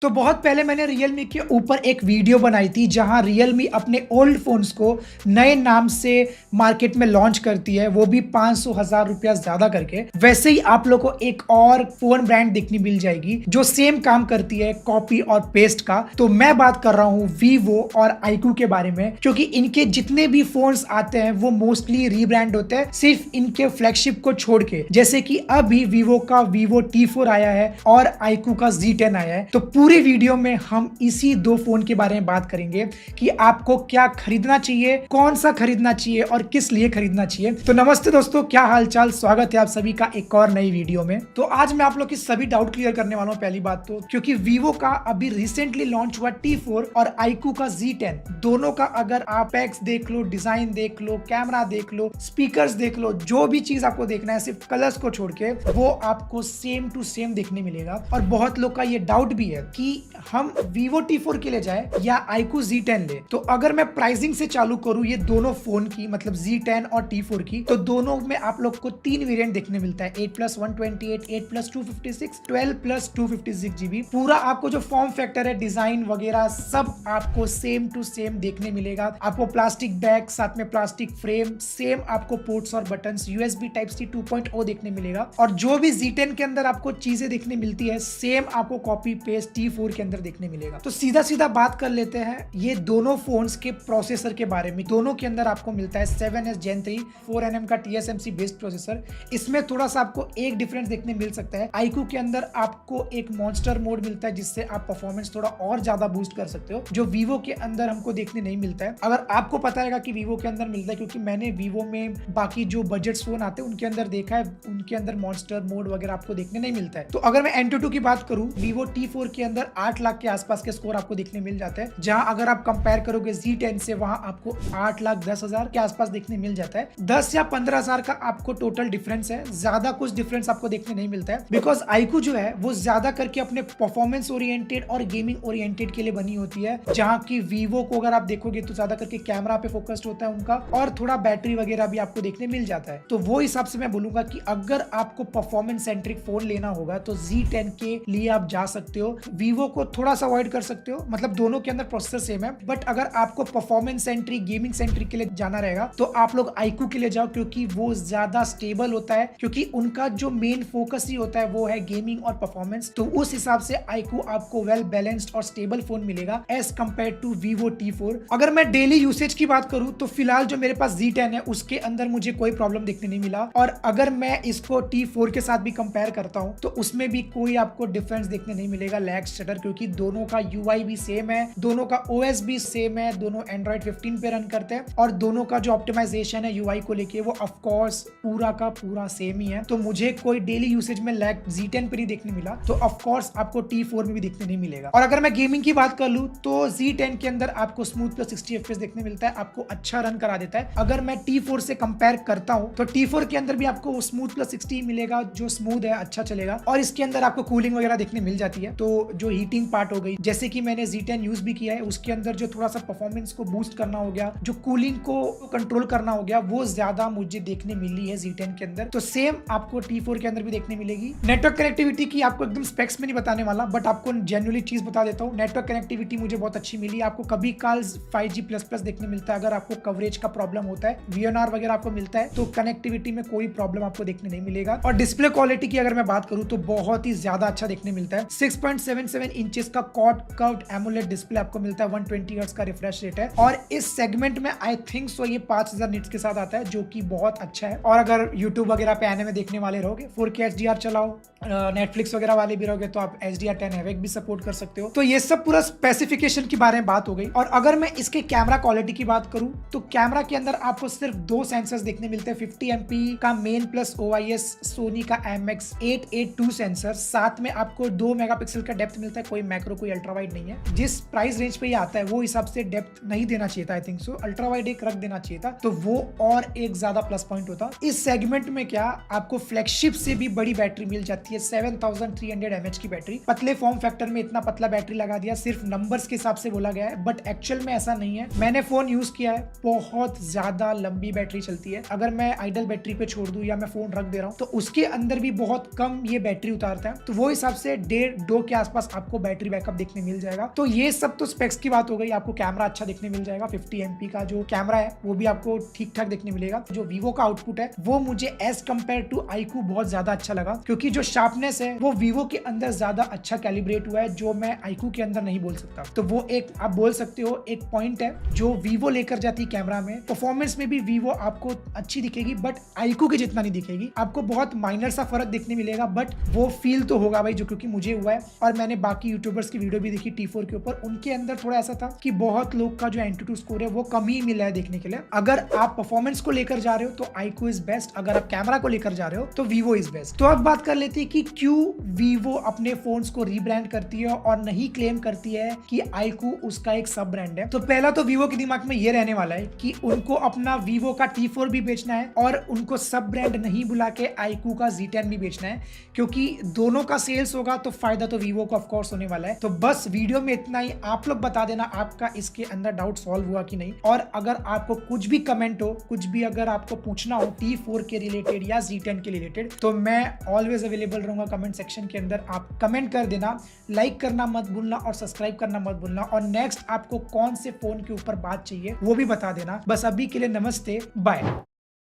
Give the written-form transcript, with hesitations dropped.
तो बहुत पहले मैंने Realme के ऊपर एक वीडियो बनाई थी जहां Realme अपने ओल्ड फ़ोन्स को नए नाम से मार्केट में लॉन्च करती है, वो भी 500,000 रुपया ज़्यादा करके। वैसे ही आप लोग को एक और फ़ोन ब्रांड देखने मिल जाएगी जो सेम काम करती है कॉपी और पेस्ट का। तो मैं बात कर रहा हूँ Vivo और iQOO के बारे में, क्योंकि इनके जितने भी फ़ोन्स आते हैं वो मोस्टली रीब्रांड होते हैं, सिर्फ इनके फ्लैगशिप को छोड़ के। जैसे कि अभी Vivo का Vivo T4 आया है और iQOO का Z10 आया है। तो पूरी वीडियो में हम इसी दो फोन के बारे में बात करेंगे कि आपको क्या खरीदना चाहिए, कौन सा खरीदना चाहिए और किस लिए खरीदना चाहिए। तो नमस्ते दोस्तों, क्या हालचाल, स्वागत है आप सभी का एक और नई वीडियो में। तो आज मैं आप लोग की सभी डाउट क्लियर करने वाला हूं। पहली बात तो क्योंकि Vivo का अभी रिसेंटली लॉन्च हुआ T4 और iQOO का Z10, दोनों का अगर आप पैक्स देख लो, डिजाइन देख लो, कैमरा देख लो, स्पीकर्स देख लो, जो भी चीज आपको देखना है सिर्फ कलर्स को छोड़ के, वो आपको सेम टू सेम देखने मिलेगा। और बहुत लोग का ये डाउट भी है कि हम Vivo T4 के लिए जाए या iQOO Z10 ले। तो अगर मैं प्राइसिंग से चालू करूं ये दोनों फोन की, मतलब Z10 और T4 की, तो दोनों में आप लोग को तीन वेरिएंट देखने मिलता है, 8+128, 8+256, 12+256 GB। पूरा आपको जो फॉर्म फैक्टर है, डिजाइन वगैरह सब आपको सेम टू सेम देखने मिलेगा। आपको प्लास्टिक बैग, साथ में प्लास्टिक फ्रेम, सेम आपको पोर्ट्स और बटन्स, USB Type-C 2.0 देखने मिलेगा। और जो भी Z10 के अंदर आपको चीजें देखने मिलती है, सेम आपको कॉपी पेस्ट T4 के अंदर देखने मिलेगा। तो सीधा सीधा बात कर लेते हैं ये दोनों फोन्स के प्रोसेसर के बारे में। दोनों के अंदर आपको मिलता है 7S Gen 3 4nm का TSMC बेस्ड प्रोसेसर। इसमें थोड़ा सा आपको एक डिफरेंस देखने मिल सकता है, iQOO के अंदर आपको एक मॉन्स्टर मोड मिलता है जिससे आप परफॉर्मेंस थोड़ा और ज्यादा बूस्ट कर सकते हो, जो Vivo के अंदर हमको देखने नहीं मिलता है। अगर आपको पता है कि Vivo के अंदर मिलता है, क्योंकि मैंने Vivo में बाकी जो बजट फोन आते हैं उनके अंदर देखा है, उनके अंदर मॉन्स्टर मोड वगैरह आपको देखने नहीं मिलता है। तो अगर मैं Antutu की बात करूं, Vivo T4 के अंदर 8 लाख के आसपास के स्कोर आपको देखने मिल जाते हैं, जहां अगर आप कंपेयर करोगे Z10 से, वहां आपको 8,10,000 के आसपास देखने मिल जाता है। 10 या 15,000 का आपको टोटल डिफरेंस है, ज्यादा कुछ डिफरेंस आपको देखने नहीं मिलता है। बिकॉज iQOO जो है वो ज्यादा करके अपने परफॉर्मेंस ओरिएंटेड और गेमिंग ओरिएंटेड के लिए बनी होती है, जहां की Vivo को अगर आप देखोगे तो ज्यादा करके कैमरा पे फोकस्ड होता है उनका, और थोड़ा बैटरी वगैरह भी आपको देखने मिल जाता है। तो वो हिसाब से मैं बोलूंगा कि अगर आपको परफॉर्मेंस सेंट्रिक फोन लेना होगा तो Z10 के लिए आप जा सकते हो। Vivo को थोड़ा सा अवॉइड कर सकते हो, मतलब दोनों के अंदर प्रोसेसर सेम है। बट अगर आपको परफॉर्मेंस सेंट्रिक, गेमिंग सेंट्रिक के लिए जाना रहेगा तो आप लोग iQOO के लिए जाओ, क्योंकि वो ज्यादा स्टेबल होता है, क्योंकि उनका जो मेन फोकस ही होता है वो है गेमिंग और परफॉर्मेंस। तो उस हिसाब से iQOO आपको वेल बैलेंस्ड और स्टेबल फोन मिलेगा as compare to Vivo T4। अगर मैं डेली यूसेज की बात करूं तो फिलहाल जो मेरे पास Z10 है उसके अंदर मुझे कोई प्रॉब्लम देखने नहीं मिला, और अगर मैं इसको T4 के साथ भी कंपेयर करता हूं तो उसमें भी कोई आपको डिफरेंस देखने नहीं मिलेगा, लैग स्टटर, क्योंकि दोनों का UI भी सेम है, दोनों का OS भी सेम है, दोनों Android 15 पे रन करते हैं, और दोनों का जो ऑप्टिमाइजेशन है UI को लेके वो ऑफ कोर्स पूरा का पूरा सेम ही है। तो मुझे कोई डेली यूसेज में लैग Z10 पे नहीं देखने मिला, तो ऑफ कोर्स आपको T4 में भी देखने नहीं मिलेगा। और अगर मैं गेमिंग की बात कर लूं तो Z10 के अंदर आपको स्मूथ प्लस 60 FPS देखने मिलता है, आपको अच्छा रन करा देता है। अगर मैं T4 से कंपेयर करता हूं तो T4 के अंदर भी आपको स्मूथ प्लस 60 मिलेगा, जो स्मूथ है, अच्छा चलेगा, और इसके अंदर आपको कूलिंग वगैरह देखने मिल जाती है। तो जो हीटिंग पार्ट हो गई, जैसे कि मैंने Z10 यूज भी किया है, उसके अंदर जो थोड़ा सा परफॉर्मेंस को बूस्ट करना हो गया, जो कूलिंग को कंट्रोल करना हो गया, वो ज्यादा मुझे देखने मिली है Z10 के अंदर। तो सेम आपको T4 के अंदर भी देखने मिलेगी। नेटवर्क कनेक्टिविटी की आपको एकदम स्पेक्स में नहीं बताने वाला, बट आपको जेन्युइनली चीज बता देता हूँ, नेटवर्क कनेक्टिविटी मुझे बहुत अच्छी मिली। आपको कभी काल 5G++ देखने मिलता है, अगर आपको कवरेज का प्रॉब्लम होता है, VNR वगैरह आपको मिलता है, तो कनेक्टिविटी में कोई प्रॉब्लम आपको देखने नहीं मिलेगा। और डिस्प्ले क्वालिटी की अगर मैं बात करूं तो बहुत ही ज्यादा अच्छा देखने मिलता है। 6.77 इंचेस का क्वाड कर्व्ड एमोलेड डिस्प्ले आपको मिलता है, 120 हर्ट्ज का रिफ्रेश रेट है, और इस सेगमेंट में आई थिंक सो ये 5000 निट्स के साथ आता है, जो कि बहुत अच्छा है। और अगर यूट्यूब वगैरह पे एनिमे देखने वाले रहोगे, 4K HDR चलाओ, नेटफ्लिक्स वगैरह वाले भी रहोगे, तो आप HDR10 HEVC भी सपोर्ट कर सकते हो। तो ये सब पूरा स्पेसिफिकेशन के बारे में बात हो गई। और अगर मैं इसके कैमरा क्वालिटी की बात करूं तो कैमरा के अंदर आपको सिर्फ दो सेंसर्स देखने मिलते हैं, 50 MP का मेन प्लस OIS सोनी का MX882 सेंसर, साथ में आपको 2 मेगापिक्सल का डेप्थ मिलता है, कोई मैक्रो कोई अल्ट्रा वाइड नहीं है। जिस प्राइस रेंज पे ये आता है वो हिसाब से डेप्थ नहीं देना चाहिए था, I think so ultra wide एक रख देना चाहिए था, तो वो और एक ज्यादा प्लस पॉइंट होता। इस सेगमेंट में क्या आपको फ्लैगशिप से भी बड़ी बैटरी मिल जाती है, 7300 mAh की बैटरी। पतले फॉर्म फैक्टर में इतना पतला बैटरी लगा दिया, सिर्फ नंबर्स के हिसाब से बोला गया है, बट एक्चुअल में ऐसा नहीं है। मैंने फोन यूज किया है, बहुत ज्यादा लंबी बैटरी चलती है। अगर मैं आइडल बैटरी पे छोड़ दूं या मैं फोन रख दे रहा हूं तो उसके अंदर भी बहुत कम ये बैटरी उतारता है, तो वो हिसाब से 1.5-2 के आसपास प्लस आपको बैटरी बैकअप देखने मिल जाएगा। तो ये सब तो स्पेक्स की बात हो गई। आपको कैमरा अच्छा देखने मिल जाएगा, 50 MP का जो कैमरा है वो भी आपको ठीक ठाक देखने मिलेगा। जो वीवो का आउटपुट है वो मुझे एज कम्पेयर टू iQOO बहुत ज्यादा अच्छा लगा, क्योंकि जो शार्पनेस है वो वीवो के अंदर ज्यादा अच्छा कैलिब्रेट हुआ है, जो मैं iQOO के अंदर नहीं बोल सकता। तो वो एक आप बोल सकते हो एक पॉइंट है जो वीवो लेकर जाती है कैमरा में। परफॉर्मेंस में भी वीवो आपको अच्छी दिखेगी, बट iQOO के जितना नहीं दिखेगी। आपको बहुत माइनर सा फर्क देखने मिलेगा, बट वो फील तो होगा भाई, जो क्योंकि मुझे हुआ है। और मैंने बाकी यूट्यूबर्स की वीडियो भी देखी T4 के ऊपर, उनके अंदर थोड़ा ऐसा था कि बहुत लोग का जो Antutu स्कोर है वो कम ही मिला है देखने के लिए। अगर आप परफॉर्मेंस को लेकर जा रहे हो तो iQOO इज बेस्ट, अगर आप कैमरा को लेकर जा रहे हो तो वीवो इज बेस्ट। तो अब बात कर लेते हैं कि क्यों वीवो अपने फोन्स को रीब्रांड करती है और नहीं क्लेम करती है कि iQOO उसका एक सब ब्रांड है। तो पहला तो वीवो के दिमाग में ये रहने वाला है कि उनको अपना वीवो का T4 भी बेचना है और उनको सब ब्रांड नहीं बुला के iQOO का Z10 भी बेचना है, क्योंकि दोनों का सेल्स होगा तो फायदा तो वीवो को ऑफ कोर्स होने वाला है। तो बस वीडियो में इतना ही। आप लोग बता देना आपका इसके अंदर डाउट सॉल्व हुआ कि नहीं, और अगर आपको कुछ भी कमेंट हो, कुछ भी अगर आपको पूछना हो T4 के रिलेटेड या Z10 के रिलेटेड, तो मैं ऑलवेज अवेलेबल रहूंगा कमेंट सेक्शन के अंदर। आप कमेंट कर देना, लाइक करना मत भूलना और सब्सक्राइब करना मत भूलना, और नेक्स्ट आपको कौन से फोन के ऊपर बात चाहिए वो भी बता देना। बस अभी के लिए नमस्ते, बाय।